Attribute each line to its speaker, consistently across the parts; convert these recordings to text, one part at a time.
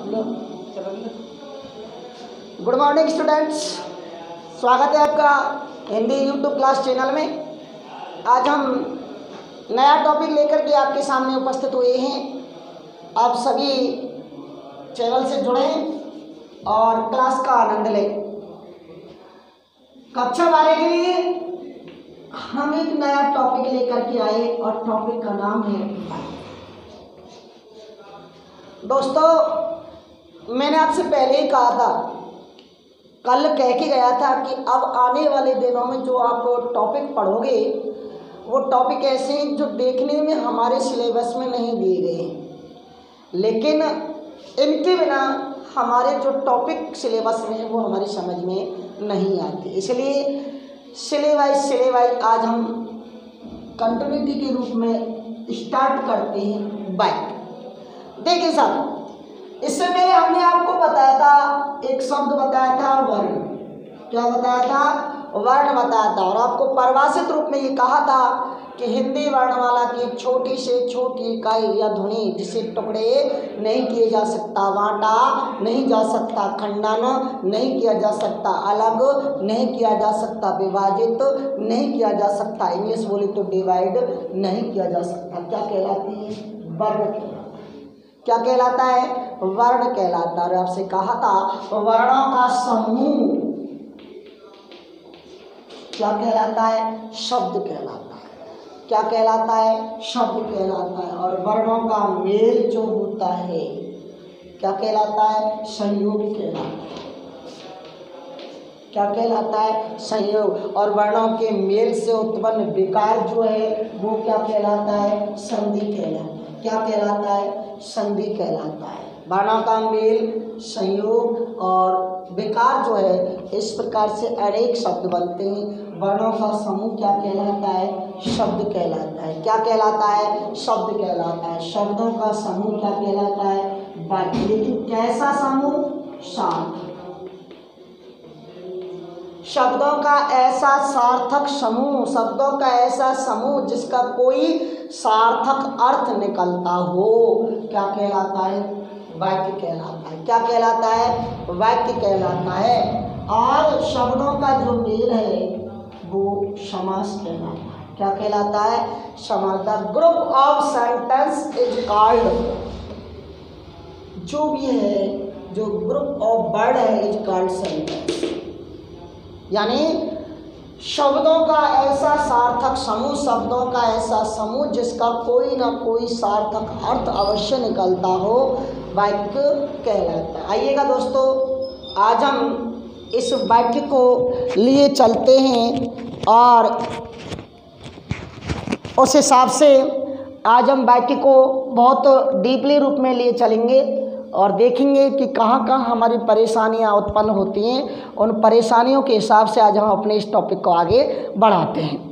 Speaker 1: Good morning students, स्वागत है आपका हिंदी यूट्यूब क्लास चैनल में। आज हम नया टॉपिक लेकर के आपके सामने उपस्थित हुए हैं। आप सभी चैनल से जुड़ें और क्लास का आनंद लें। कक्षा 12 के लिए हम एक नया टॉपिक लेकर के आए और टॉपिक का नाम है दोस्तों, मैंने आपसे पहले ही कहा था, कल कह के गया था कि अब आने वाले दिनों में जो आप टॉपिक पढ़ोगे वो टॉपिक ऐसे हैं जो देखने में हमारे सिलेबस में नहीं दिए गए हैं, लेकिन इनके बिना हमारे जो टॉपिक सिलेबस में है वो हमारी समझ में नहीं आते। इसलिए सिलेबाई आज हम कंटिन्यूटी के रूप में स्टार्ट करते हैं बाइक। देखिए साहब, इससे पहले हमने आपको बताया था, एक शब्द बताया था वर्ण। क्या बताया था? वर्ण बताया था। और आपको परिभाषित रूप में ये कहा था कि हिंदी वर्णमाला की एक छोटी से छोटी इकाई या ध्वनि जिसे टुकड़े नहीं किए जा सकता, बांटा नहीं जा सकता, खंडन नहीं किया जा सकता, अलग नहीं किया जा सकता, विभाजित नहीं किया जा सकता, इंग्लिश बोले तो डिवाइड नहीं किया जा सकता। क्या कहलाती है? वर्ण। क्या कहलाता है? वर्ण कहलाता है। और आपसे कहा था वर्णों का समूह क्या कहलाता है? शब्द कहलाता है। क्या कहलाता है? शब्द कहलाता है। और वर्णों का मेल जो होता है क्या कहलाता है? संयोग कहलाता है। क्या कहलाता है? संयोग। और वर्णों के मेल से उत्पन्न विकार जो है वो क्या कहलाता है? संधि कहलाता है। क्या कहलाता है? संधि कहलाता है। वर्णों का मेल, संयोग और विकार जो है, इस प्रकार से अनेक शब्द बनते हैं। वर्णों का समूह क्या कहलाता है? शब्द कहलाता है। क्या कहलाता है? शब्द कहलाता है। शब्दों का समूह क्या कहलाता है? वाक्य। लेकिन कैसा समूह? सार्थक। शब्दों का ऐसा सार्थक समूह, शब्दों का ऐसा समूह जिसका कोई सार्थक अर्थ निकलता हो, क्या कहलाता है? वाक्य कहलाता है। क्या कहलाता है? वाक्य कहलाता है। और शब्दों का जो मेल है वो समास कहलाता है। क्या कहलाता है? समास। The group of sentence is called, जो भी है, जो ग्रुप ऑफ वर्ड है, इज कॉल्ड सेंटेंस। यानी शब्दों का ऐसा सार्थक समूह, शब्दों का ऐसा समूह जिसका कोई ना कोई सार्थक अर्थ अवश्य निकलता हो, वाक्य कहलाता है। आइएगा दोस्तों, आज हम इस वाक्य को लिए चलते हैं और उस हिसाब से आज हम वाक्य को बहुत डीपली रूप में लिए चलेंगे और देखेंगे कि कहाँ कहाँ हमारी परेशानियाँ उत्पन्न होती हैं। उन परेशानियों के हिसाब से आज हम अपने इस टॉपिक को आगे बढ़ाते हैं।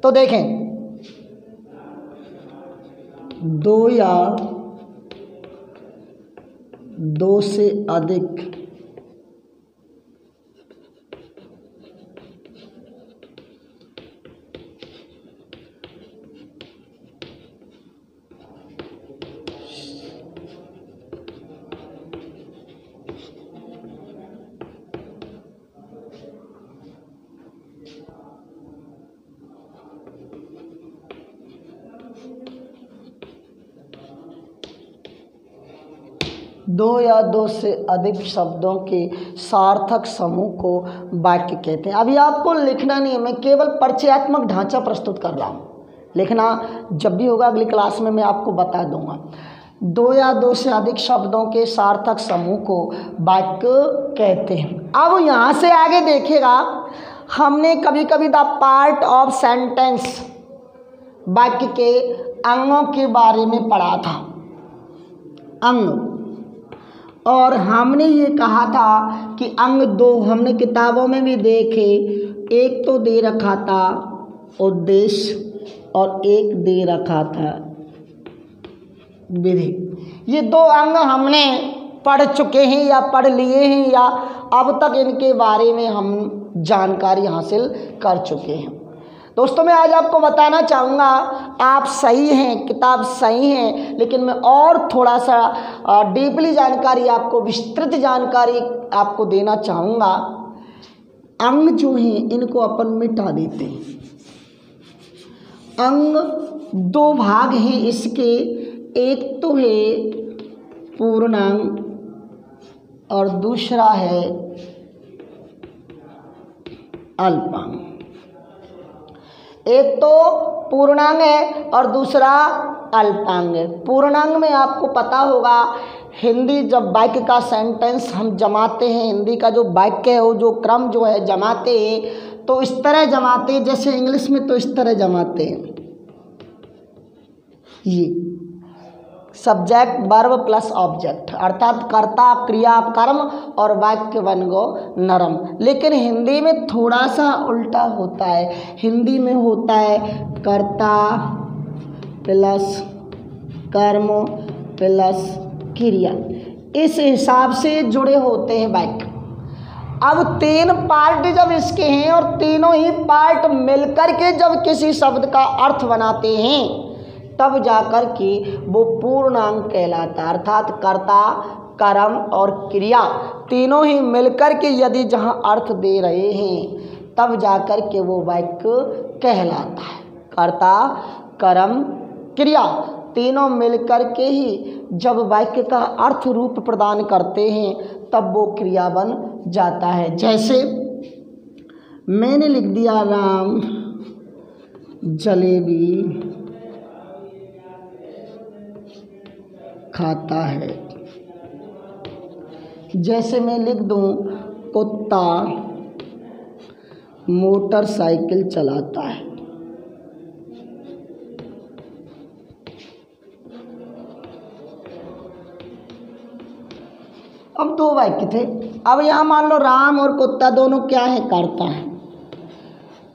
Speaker 1: तो देखें, दो या दो से अधिक दो या दो से अधिक शब्दों के सार्थक समूह को वाक्य कहते हैं। अभी आपको लिखना नहीं है, मैं केवल परिचयात्मक ढांचा प्रस्तुत कर रहा हूँ। लिखना जब भी होगा अगली क्लास में मैं आपको बता दूंगा। दो या दो से अधिक शब्दों के सार्थक समूह को वाक्य कहते हैं। अब यहाँ से आगे देखिएगा, हमने कभी कभी द पार्ट ऑफ सेंटेंस, वाक्य के अंगों के बारे में पढ़ा था। अंग, और हमने ये कहा था कि अंग दो हमने किताबों में भी देखे। एक तो दे रखा था उद्देश्य और एक दे रखा था विधि। ये दो अंग हमने पढ़ चुके हैं या पढ़ लिए हैं या अब तक इनके बारे में हम जानकारी हासिल कर चुके हैं। दोस्तों मैं आज आपको बताना चाहूँगा, आप सही हैं, किताब सही है, लेकिन मैं और थोड़ा सा डीपली जानकारी आपको, विस्तृत जानकारी आपको देना चाहूँगा। अंग जो हैं इनको अपन मिटा देते हैं। अंग दो भाग हैं इसके, एक तो है पूर्णांग और दूसरा है अल्पांग। एक तो पूर्णांग है और दूसरा अल्पांग है। पूर्णांग में आपको पता होगा, हिंदी जब वाक्य का सेंटेंस हम जमाते हैं, हिंदी का जो वाक्य है वो जो क्रम जो है जमाते हैं तो इस तरह जमाते हैं, जैसे इंग्लिश में तो इस तरह जमाते हैं, ये सब्जेक्ट वर्ब प्लस ऑब्जेक्ट, अर्थात कर्ता क्रिया कर्म और वाक्य बन गो नरम। लेकिन हिंदी में थोड़ा सा उल्टा होता है। हिंदी में होता है कर्ता प्लस कर्म प्लस क्रिया, इस हिसाब से जुड़े होते हैं वाक्य। अब तीन पार्ट जब इसके हैं और तीनों ही पार्ट मिलकर के जब किसी शब्द का अर्थ बनाते हैं तब जाकर के वो पूर्णांग कहलाता है। अर्थात कर्ता कर्म और क्रिया तीनों ही मिलकर के यदि जहाँ अर्थ दे रहे हैं तब जाकर के वो वाक्य कहलाता है। कर्ता कर्म क्रिया तीनों मिलकर के ही जब वाक्य का अर्थ रूप प्रदान करते हैं तब वो क्रिया बन जाता है। जैसे मैंने लिख दिया राम जलेबी खाता है। जैसे मैं लिख दूं कुत्ता मोटरसाइकिल चलाता है। अब दो वाक्य थे। अब यहाँ मान लो राम और कुत्ता दोनों क्या है, कर्ता है।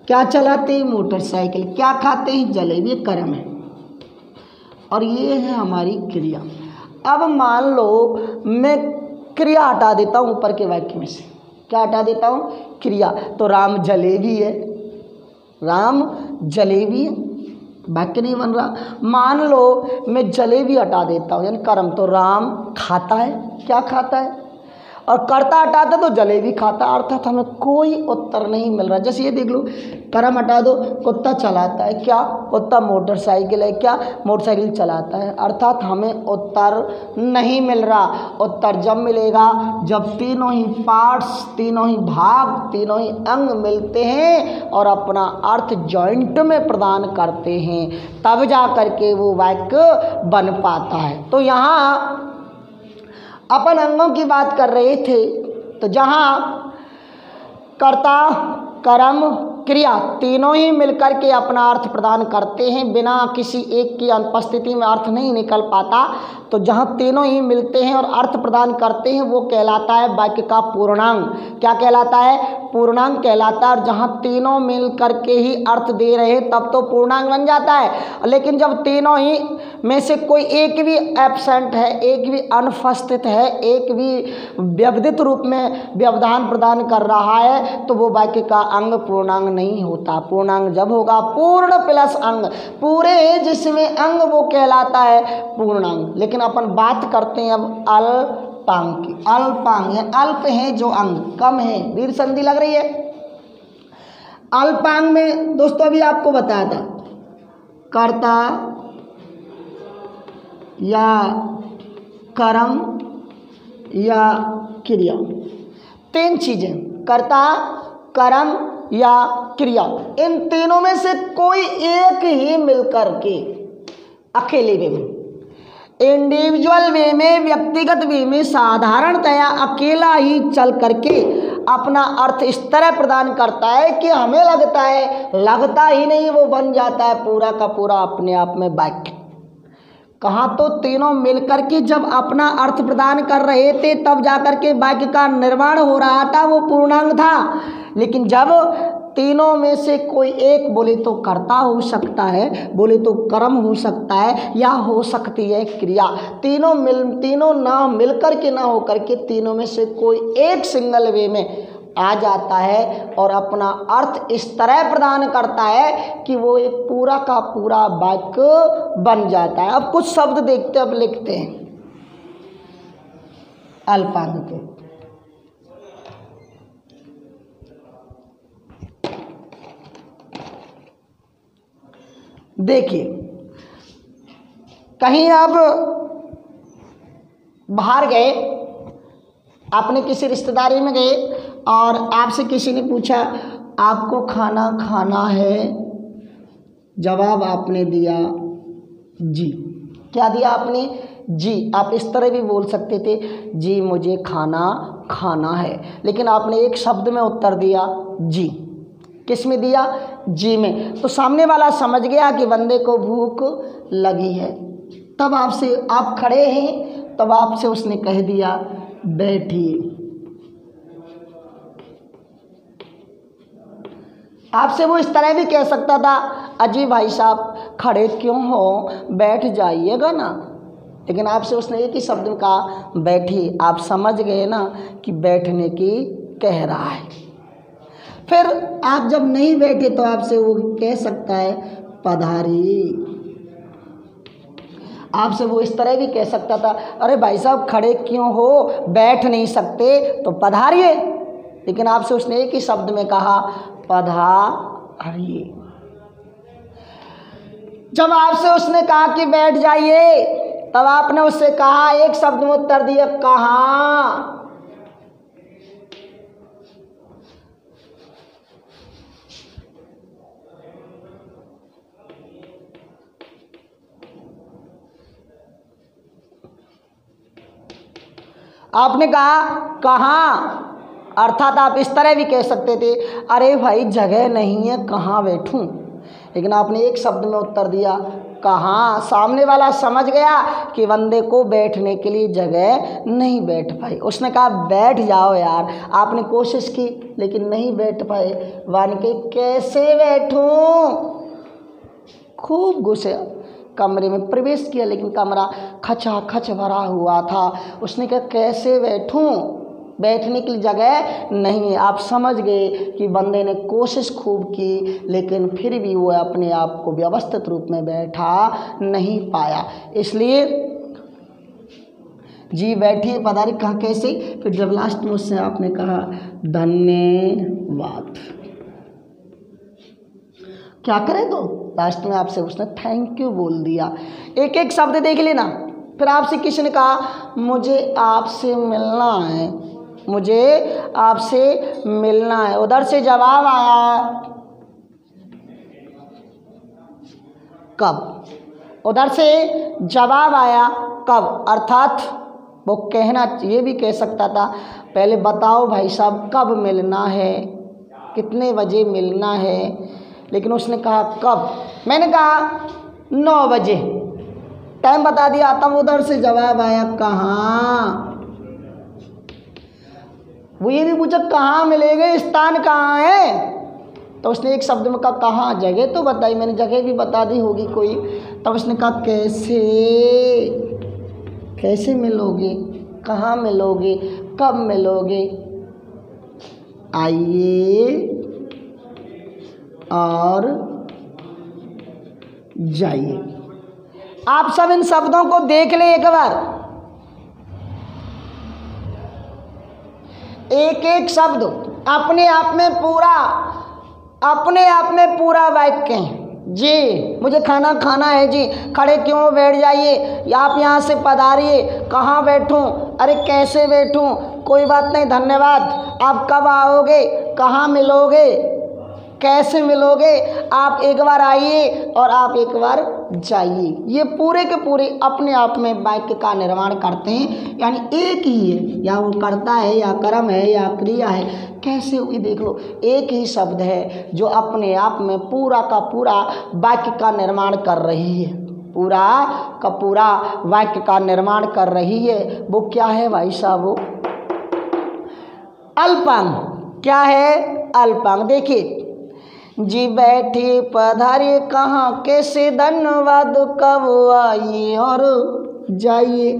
Speaker 1: क्या चलाते हैं, मोटरसाइकिल। क्या खाते हैं, जलेबी, कर्म है। और ये है हमारी क्रिया। अब मान लो मैं क्रिया हटा देता हूँ ऊपर के वाक्य में से। क्या हटा देता हूँ, क्रिया। तो राम जलेबी है, राम जलेबी है, वाक्य नहीं बन रहा। मान लो मैं जलेबी हटा देता हूँ यानी कर्म, तो राम खाता है। क्या खाता है, और कर्ता हटाता तो जलेबी खाता, अर्थात हमें कोई उत्तर नहीं मिल रहा। जैसे ये देख लो, कर्म हटा दो, कुत्ता चलाता है। क्या, कुत्ता मोटरसाइकिल है। क्या, मोटरसाइकिल चलाता है। अर्थात हमें उत्तर नहीं मिल रहा। उत्तर जब मिलेगा जब तीनों ही पार्ट्स, तीनों ही भाग, तीनों ही अंग मिलते हैं और अपना अर्थ जॉइंट में प्रदान करते हैं, तब जा करके वो वाक्य बन पाता है। तो यहाँ अपन अंगों की बात कर रहे थे, तो जहाँ कर्ता कर्म क्रिया तीनों ही मिलकर के अपना अर्थ प्रदान करते हैं, बिना किसी एक की अनुपस्थिति में अर्थ नहीं निकल पाता। तो जहाँ तीनों ही मिलते हैं और अर्थ प्रदान करते हैं वो कहलाता है वाक्य का पूर्णांग। क्या कहलाता है, पूर्णांग कहलाता है। और जहाँ तीनों मिल करके ही अर्थ दे रहे हैं तब तो पूर्णांग बन जाता है। लेकिन जब तीनों ही में से कोई एक भी एब्सेंट है, एक भी अनुपस्थित है, एक भी व्यवधित रूप में व्यवधान प्रदान कर रहा है तो वो वाक्य का अंग पूर्णांग नहीं होता। पूर्णांग जब होगा पूर्ण प्लस अंग, पूरे जिसमें अंग वो कहलाता है पूर्णांग। लेकिन अपन बात करते हैं अब अल्पांग की। अल्पांग है, अल्प है जो अंग, कम है, वीर संधि लग रही है। अल्पांग में दोस्तों अभी आपको बताया था कर्ता या कर्म या क्रिया, तीन चीजें, कर्ता कर्म या क्रिया, इन तीनों में से कोई एक ही मिलकर के अकेले वे में, इंडिविजुअल वे में, व्यक्तिगत वे में साधारणतया अकेला ही चल करके अपना अर्थ इस तरह प्रदान करता है कि हमें लगता ही नहीं, वो बन जाता है पूरा का पूरा अपने आप में वाक्य। कहाँ तो तीनों मिलकर के जब अपना अर्थ प्रदान कर रहे थे तब जाकर के वाक्य का निर्माण हो रहा था, वो पूर्णांग था। लेकिन जब तीनों में से कोई एक, बोले तो कर्ता हो सकता है, बोले तो कर्म हो सकता है, या हो सकती है क्रिया, तीनों ना मिलकर के ना होकर के तीनों में से कोई एक सिंगल वे में आ जाता है और अपना अर्थ इस तरह प्रदान करता है कि वो एक पूरा का पूरा वाक्य बन जाता है। अब कुछ शब्द देखते अब लिखते हैं अल्पांग के। देखिए, कहीं अब बाहर गए, आपने किसी रिश्तेदारी में गए और आपसे किसी ने पूछा आपको खाना खाना है, जवाब आपने दिया जी। क्या दिया आपने? जी। आप इस तरह भी बोल सकते थे जी मुझे खाना खाना है, लेकिन आपने एक शब्द में उत्तर दिया जी। किस में दिया? जी में। तो सामने वाला समझ गया कि बंदे को भूख लगी है। तब आपसे, आप खड़े हैं, तब आपसे उसने कह दिया बैठिए। आपसे वो इस तरह भी कह सकता था अजी भाई साहब खड़े क्यों हो, बैठ जाइएगा ना, लेकिन आपसे उसने एक ही शब्द में कहा बैठिए। आप समझ गए ना कि बैठने की कह रहा है। फिर आप जब नहीं बैठे तो आपसे वो कह सकता है पधारिए। आपसे वो इस तरह भी कह सकता था अरे भाई साहब खड़े क्यों हो, बैठ नहीं सकते तो पधारिए, लेकिन आपसे उसने एक ही शब्द में कहा पधारिए। जब आपसे उसने कहा कि बैठ जाइए, तब आपने उससे कहा, एक शब्द में उत्तर दिया कहाँ। आपने कहा कहाँ, अर्थात आप इस तरह भी कह सकते थे अरे भाई जगह नहीं है कहाँ बैठूं, लेकिन आपने एक शब्द में उत्तर दिया कहाँ। सामने वाला समझ गया कि बंदे को बैठने के लिए जगह नहीं बैठ पाई। उसने कहा बैठ जाओ यार। आपने कोशिश की लेकिन नहीं बैठ पाए। वान के कैसे बैठूं, खूब घुसे कमरे में प्रवेश किया, लेकिन कमरा खचाखच भरा हुआ था। उसने कहा कैसे बैठूं, बैठने की जगह नहीं है। आप समझ गए कि बंदे ने कोशिश खूब की, लेकिन फिर भी वो अपने आप को व्यवस्थित रूप में बैठा नहीं पाया। इसलिए जी बैठिए पधारी कहा कैसे। फिर जब लास्ट में उससे आपने कहा धन्यवाद, क्या करे तो लास्ट में आपसे उसने थैंक यू बोल दिया। एक एक शब्द देख लेना। फिर आपसे किसी ने कहा मुझे आपसे मिलना है, मुझे आपसे मिलना है। उधर से जवाब आया कब, उधर से जवाब आया कब, अर्थात वो कहना ये भी कह सकता था पहले बताओ भाई साहब कब मिलना है, कितने बजे मिलना है, लेकिन उसने कहा कब। मैंने कहा 9 बजे, टाइम बता दिया। तब उधर से जवाब आया कहाँ। वो ये भी पूछा कहाँ मिलेंगे, स्थान कहाँ है, तो उसने एक शब्द में कहा कहाँ। जगह तो बताई मैंने, जगह भी बता दी होगी कोई। तब उसने कहा कैसे, कैसे मिलोगे, कहाँ मिलोगे, कब मिलोगे, आइए और जाइए। आप सब इन शब्दों को देख लें एक बार। एक एक शब्द अपने आप में पूरा वाक्य है। जी मुझे खाना खाना है, जी खड़े क्यों, बैठ जाइए, आप यहाँ से पधारिए, कहाँ बैठूं, अरे कैसे बैठूं, कोई बात नहीं धन्यवाद, आप कब आओगे, कहाँ मिलोगे, कैसे मिलोगे, आप एक बार आइए और आप एक बार जाइए। ये पूरे के पूरे अपने आप में वाक्य का निर्माण करते हैं। यानी एक ही है, या वो कर्ता है या कर्म है या क्रिया है, कैसे हुई देख लो। एक ही शब्द है जो अपने आप में पूरा का पूरा वाक्य का निर्माण कर रही है, पूरा का पूरा वाक्य का निर्माण कर रही है। वो क्या है भाई साहब, वो अल्पांग। क्या है? अल्पांग। देखिए जी बैठे पधारे कहाँ, कैसे, धन्यवाद, कब, आइए और जाइए।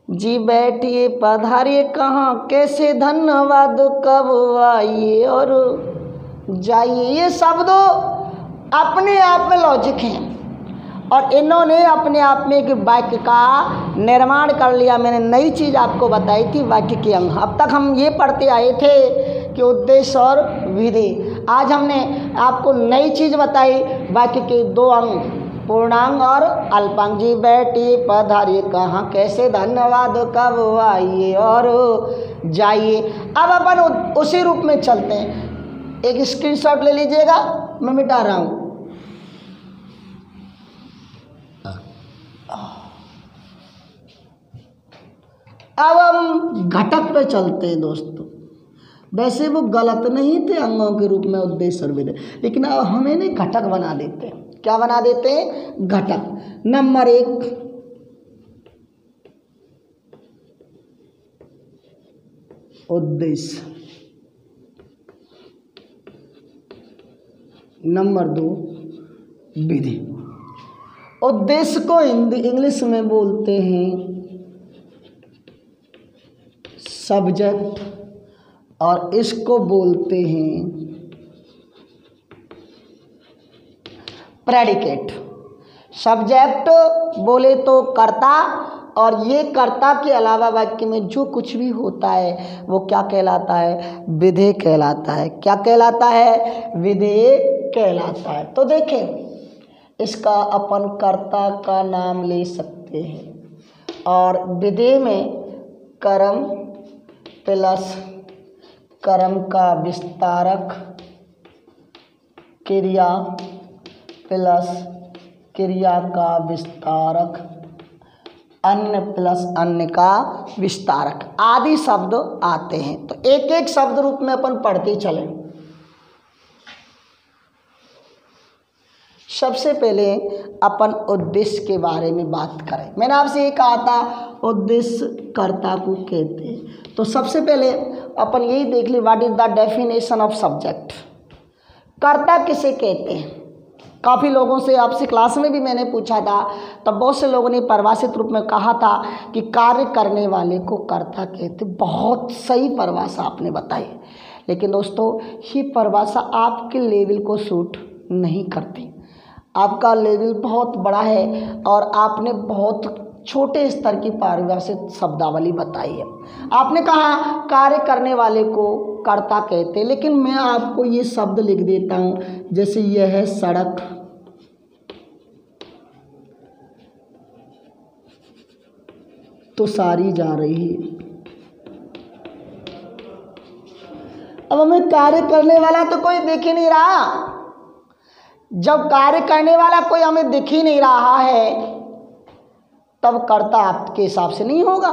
Speaker 1: जी बैठिए पधारिए कहाँ कैसे धन्यवाद कब आइए और जाइए। ये शब्द अपने आप में लॉजिक हैं और इन्होंने अपने आप में एक वाक्य का निर्माण कर लिया। मैंने नई चीज़ आपको बताई थी वाक्य के अंग। अब तक हम ये पढ़ते आए थे कि उद्देश्य और विधि। आज हमने आपको नई चीज़ बताई वाक्य के दो अंग, पूर्णांग और अल्पांग। जी बैठिए पधारिए कहाँ कैसे धन्यवाद कब आइए और जाइए। अब अपन उसी रूप में चलते हैं। एक स्क्रीनशॉट ले लीजिएगा, मैं मिटा रहा हूँ। अब हम घटक पे चलते हैं दोस्तों। वैसे वो गलत नहीं थे अंगों के रूप में उद्देश्य और विधि, लेकिन अब हम इन्हें घटक बना देते हैं। क्या बना देते हैं? घटक। नंबर 1 उद्देश्य, नंबर 2 विधि। उद्देश्य को इंग्लिश में बोलते हैं सब्जेक्ट और इसको बोलते हैं प्रेडिकेट। सब्जेक्ट बोले तो कर्ता, और ये कर्ता के अलावा वाक्य में जो कुछ भी होता है वो क्या कहलाता है? विधेय कहलाता है। क्या कहलाता है? विधेय कहलाता है। तो देखें, इसका अपन कर्ता का नाम ले सकते हैं और विधेय में कर्म प्लस कर्म का विस्तारक, क्रिया प्लस क्रिया का विस्तारक, अन्य प्लस अन्य का विस्तारक आदि शब्द आते हैं। तो एक एक शब्द रूप में अपन पढ़ते चलें। सबसे पहले अपन उद्देश्य के बारे में बात करें। मैंने आपसे ये कहा था उद्देश्य कर्ता को कहते हैं। तो सबसे पहले अपन यही देख ली, what is the definition of subject. कर्ता किसे कहते हैं? काफ़ी लोगों से आपसे क्लास में भी मैंने पूछा था, तब बहुत से लोगों ने परिभाषित रूप में कहा था कि कार्य करने वाले को कर्ता कहते। बहुत सही परिभाषा आपने बताई, लेकिन दोस्तों ये परिभाषा आपके लेवल को सूट नहीं करती। आपका लेवल बहुत बड़ा है और आपने बहुत छोटे स्तर की परिभाषित शब्दावली बताई है। आपने कहा कार्य करने वाले को कर्ता कहते, लेकिन मैं आपको ये शब्द लिख देता हूँ। जैसे यह है सड़क, तो सारी जा रही है। अब हमें कार्य करने वाला तो कोई दिख ही नहीं रहा। जब कार्य करने वाला कोई हमें दिख ही नहीं रहा है तब कर्ता आपके हिसाब से नहीं होगा।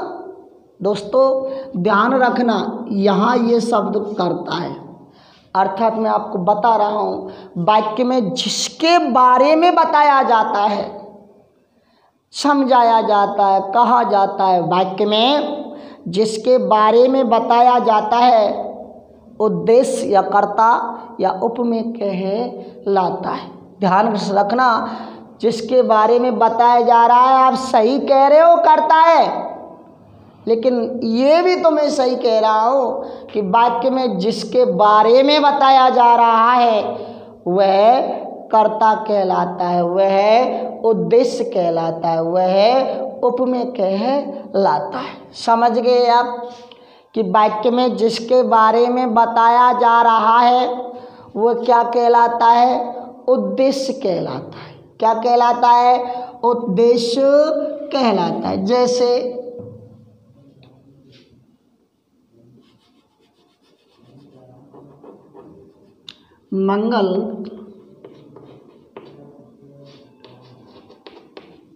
Speaker 1: दोस्तों ध्यान रखना, यहाँ ये शब्द कर्ता है, अर्थात मैं आपको बता रहा हूँ वाक्य में जिसके बारे में बताया जाता है, समझाया जाता है, कहा जाता है, वाक्य में जिसके बारे में बताया जाता है उद्देश्य या कर्ता या उपमेय कहलाता है। ध्यान रखना, जिसके बारे में बताया जा रहा है, आप सही कह रहे हो कर्ता है, लेकिन ये भी तो मैं सही कह रहा हूँ कि वाक्य में जिसके बारे में बताया जा रहा है वह कर्ता कहलाता है, वह उद्देश्य कहलाता है, वह उपमेय कहलाता है। समझ गए आप कि वाक्य में जिसके बारे में बताया जा रहा है वो क्या कहलाता है? उद्देश्य कहलाता है। क्या कहलाता है? उद्देश्य कहलाता है। जैसे मंगल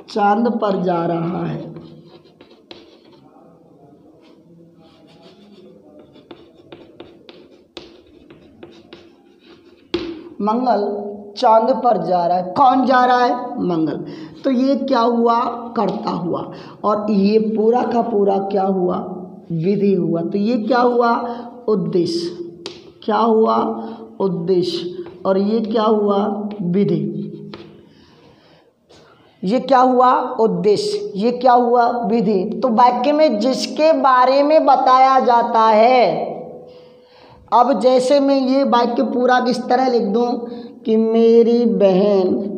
Speaker 1: चांद पर जा रहा है, मंगल चांद पर जा रहा है। कौन जा रहा है? मंगल। तो ये क्या हुआ? कर्ता हुआ। और ये पूरा का पूरा क्या हुआ? विधि हुआ। तो ये क्या हुआ? उद्देश्य। क्या हुआ? उद्देश्य। और ये क्या हुआ? विधि। ये क्या हुआ उद्देश्य, ये क्या हुआ विधि। तो वाक्य में जिसके बारे में बताया जाता है, अब जैसे मैं ये वाक्य पूरा इस तरह लिख दूं कि मेरी बहन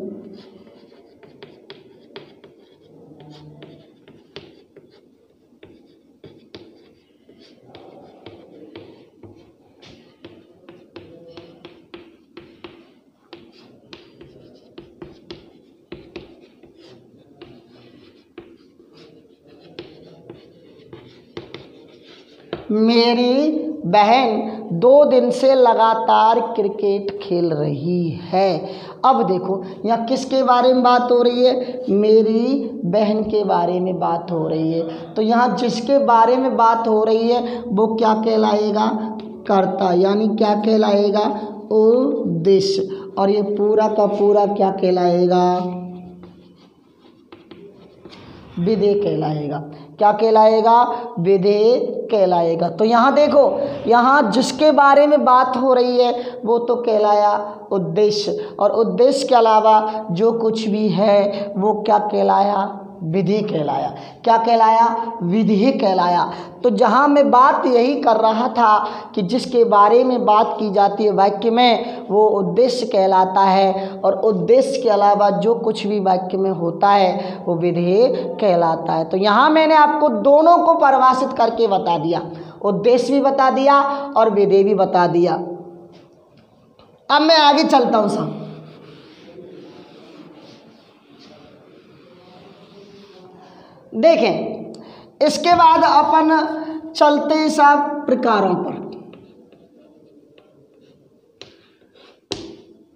Speaker 1: मेरी बहन 2 दिन से लगातार क्रिकेट खेल रही है। अब देखो यहाँ किसके बारे में बात हो रही है, मेरी बहन के बारे में बात हो रही है। तो यहाँ जिसके बारे में बात हो रही है वो क्या कहलाएगा, कर्ता, यानी क्या कहलाएगा उद्देश्य। और ये पूरा का पूरा क्या कहलाएगा, विधेय कहलाएगा। क्या कहलाएगा, विधेय कहलाएगा। तो यहाँ देखो, यहाँ जिसके बारे में बात हो रही है वो तो कहलाया उद्देश्य, और उद्देश्य के अलावा जो कुछ भी है वो क्या कहलाया, विधि कहलाया। क्या कहलाया, विधि कहलाया। तो जहाँ मैं बात यही कर रहा था कि जिसके बारे में बात की जाती है वाक्य में वो उद्देश्य कहलाता है, और उद्देश्य के अलावा जो कुछ भी वाक्य में होता है वो विधेय कहलाता है। तो यहाँ मैंने आपको दोनों को परिभाषित करके बता दिया, उद्देश्य भी बता दिया और विधेय भी बता दिया। अब मैं आगे चलता हूँ साहब। देखें, इसके बाद अपन चलते हैं सब प्रकारों पर।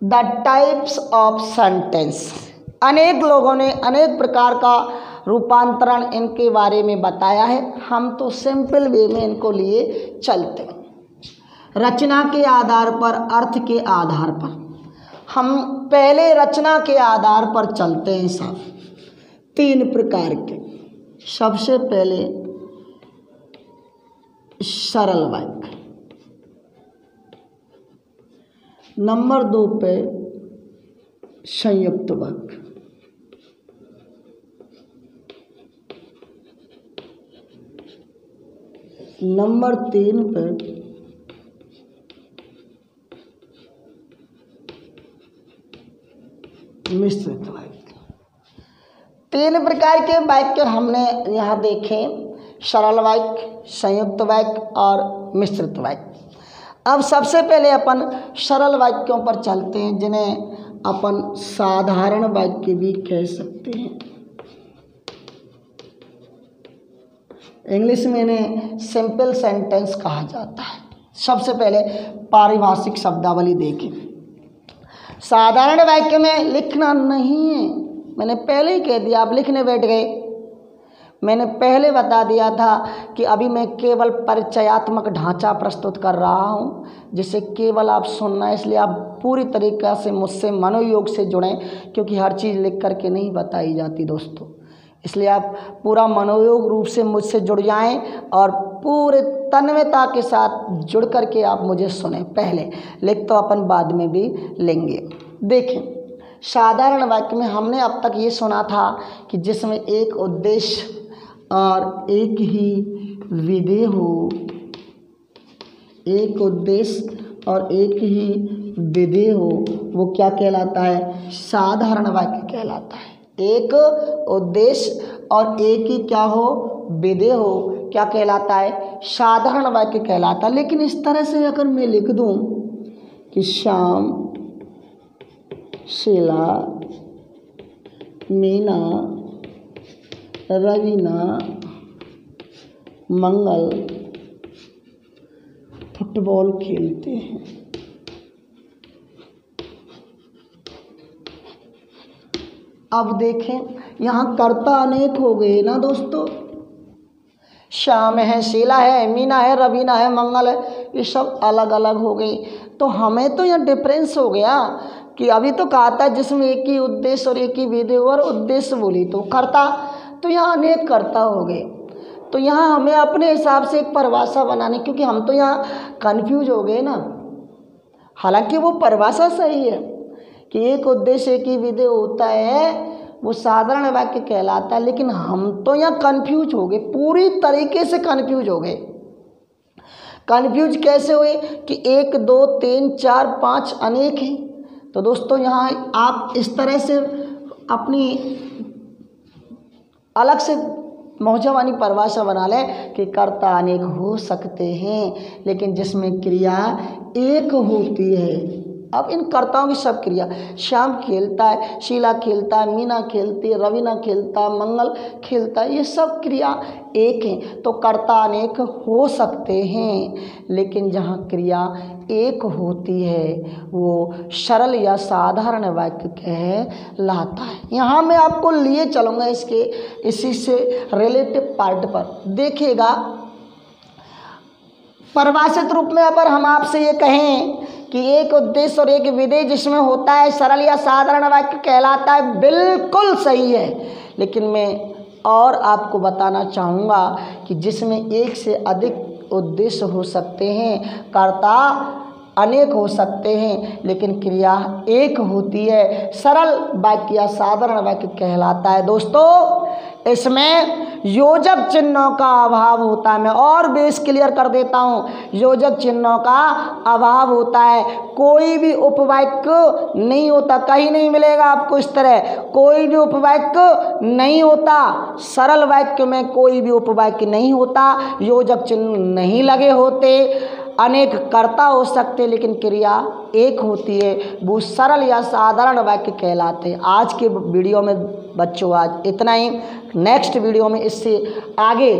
Speaker 1: The types of sentence. अनेक लोगों ने अनेक प्रकार का रूपांतरण इनके बारे में बताया है, हम तो सिंपल वे में इनको लिए चलते हैं। रचना के आधार पर, अर्थ के आधार पर। हम पहले रचना के आधार पर चलते हैं साहब, 3 प्रकार के। सबसे पहले सरल वाक्य, नंबर 2 पे संयुक्त वाक्य, नंबर 3 पे मिश्रित वाक्य। 3 प्रकार के वाक्य हमने यहाँ देखे, सरल वाक्य, संयुक्त वाक्य और मिश्रित वाक्य। अब सबसे पहले अपन सरल वाक्यों पर चलते हैं, जिन्हें अपन साधारण वाक्य भी कह सकते हैं। इंग्लिश में इन्हें सिंपल सेंटेंस कहा जाता है। सबसे पहले पारिभाषिक शब्दावली देखें। साधारण वाक्य में लिखना नहीं है, मैंने पहले ही कह दिया, आप लिखने बैठ गए। मैंने पहले बता दिया था कि अभी मैं केवल परिचयात्मक ढांचा प्रस्तुत कर रहा हूं, जिसे केवल आप सुनना है, इसलिए आप पूरी तरीक़ा से मुझसे मनोयोग से जुड़ें, क्योंकि हर चीज़ लिख करके नहीं बताई जाती दोस्तों। इसलिए आप पूरा मनोयोग रूप से मुझसे जुड़ जाएं और पूरे तन्मयता के साथ जुड़ करके आप मुझे सुने। पहले लिख तो अपन बाद में भी लेंगे। देखें, साधारण वाक्य में हमने अब तक ये सुना था कि जिसमें एक उद्देश्य और एक ही विधेय हो, एक उद्देश्य और एक ही विधेय हो, वो क्या कहलाता है, साधारण वाक्य कहलाता है। एक उद्देश्य और एक ही क्या हो, विधेय हो, क्या कहलाता है, साधारण वाक्य कहलाता है। लेकिन इस तरह से अगर मैं लिख दूं कि श्याम, शीला, मीना, रवीना, मंगल फुटबॉल खेलते हैं, अब देखें यहाँ कर्ता अनेक हो गए ना दोस्तों। श्याम है, शीला है, मीना है, रवीना है, मंगल है, ये सब अलग अलग हो गई। तो हमें तो यहाँ डिफरेंस हो गया कि अभी तो कहा था जिसमें एक ही उद्देश्य और एक ही विधेय और उद्देश्य बोली तो कर्ता, तो यहाँ अनेक कर्ता हो गए। तो यहाँ हमें अपने हिसाब से एक परिभाषा बनानी, क्योंकि हम तो यहाँ कन्फ्यूज हो गए ना। हालांकि वो परिभाषा सही है कि एक उद्देश्य एक ही विधेय होता है, वो साधारण वाक्य कहलाता है। लेकिन हम तो यहाँ कन्फ्यूज हो गए, पूरी तरीके से कन्फ्यूज हो गए। कन्फ्यूज कैसे हुए कि 1 2 3 4 5 अनेक हैं। तो दोस्तों यहाँ आप इस तरह से अपनी अलग से मौजवानी परिभाषा बना लें कि कर्ता अनेक हो सकते हैं लेकिन जिसमें क्रिया एक होती है। अब इन कर्ताओं की सब क्रिया, श्याम खेलता है, शीला खेलता है, मीना खेलती है, रवीना खेलता है, मंगल खेलता है, ये सब क्रिया एक हैं। तो कर्ता अनेक हो सकते हैं लेकिन जहाँ क्रिया एक होती है वो सरल या साधारण वाक्य कहलाता है। यहाँ मैं आपको लिए चलूँगा इसी से रिलेटिव पार्ट पर। देखिएगा, परिभाषित रूप में अगर हम आपसे ये कहें कि एक उद्देश्य और एक विधेय जिसमें होता है सरल या साधारण वाक्य कहलाता है, बिल्कुल सही है। लेकिन मैं और आपको बताना चाहूँगा कि जिसमें एक से अधिक उद्देश्य हो सकते हैं, कर्ता अनेक हो सकते हैं लेकिन क्रिया एक होती है, सरल वाक्य या साधारण वाक्य कहलाता है। दोस्तों इसमें योजक चिन्हों का अभाव होता है। मैं और बेस क्लियर कर देता हूँ, योजक चिन्हों का अभाव होता है। कोई भी उपवाक्य नहीं होता, कहीं नहीं मिलेगा आपको इस तरह, कोई भी उपवाक्य नहीं होता। सरल वाक्य में कोई भी उपवाक्य नहीं होता, योजक चिन्ह नहीं लगे होते, अनेक कर्ता हो सकते लेकिन क्रिया एक होती है, वो सरल या साधारण वाक्य कहलाते हैं। आज के वीडियो में बच्चों आज इतना ही। नेक्स्ट वीडियो में इससे आगे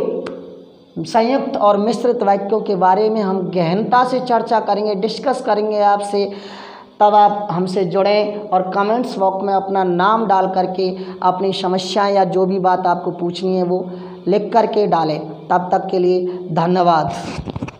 Speaker 1: संयुक्त और मिश्रित वाक्यों के बारे में हम गहनता से चर्चा करेंगे, डिस्कस करेंगे आपसे। तब आप हमसे जुड़ें और कमेंट्स बॉक्स में अपना नाम डाल करके अपनी समस्या या जो भी बात आपको पूछनी है वो लिख करके डालें। तब तक के लिए धन्यवाद।